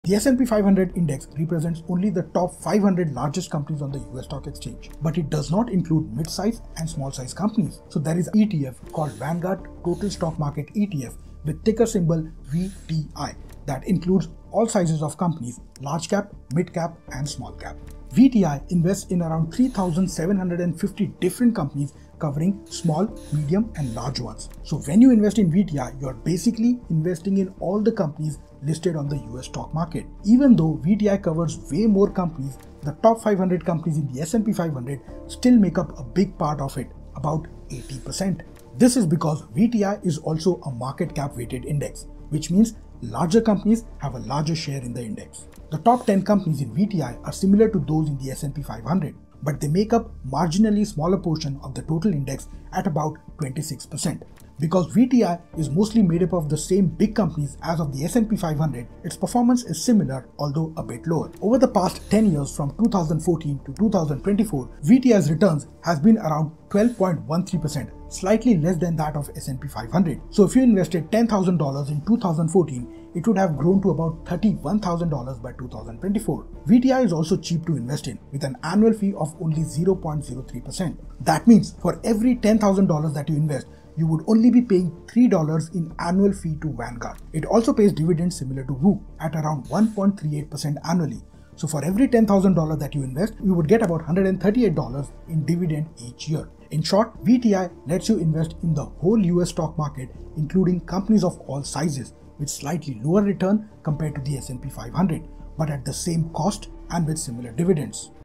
The S&P 500 index represents only the top 500 largest companies on the US stock exchange, but it does not include mid-size and small-size companies. So there is an ETF called Vanguard Total Stock Market ETF with ticker symbol VTI that includes all sizes of companies, large cap, mid cap and small cap. VTI invests in around 3,750 different companies covering small, medium and large ones. So when you invest in VTI, you're basically investing in all the companies listed on the US stock market. Even though VTI covers way more companies, the top 500 companies in the S&P 500 still make up a big part of it, about 80%. This is because VTI is also a market cap weighted index, which means larger companies have a larger share in the index. The top 10 companies in VTI are similar to those in the S&P 500, but they make up marginally smaller portion of the total index at about 26%. Because VTI is mostly made up of the same big companies as of the S&P 500, its performance is similar although a bit lower. Over the past 10 years from 2014 to 2024, VTI's returns has been around 12.13%, slightly less than that of S&P 500. So if you invested $10,000 in 2014, it would have grown to about $31,000 by 2024. VTI is also cheap to invest in, with an annual fee of only 0.03%. That means for every $10,000 that you invest, you would only be paying $3 in annual fee to Vanguard. It also pays dividends similar to VU at around 1.38% annually. So for every $10,000 that you invest, you would get about $138 in dividend each year. In short, VTI lets you invest in the whole US stock market, including companies of all sizes, with slightly lower return compared to the S&P 500, but at the same cost and with similar dividends.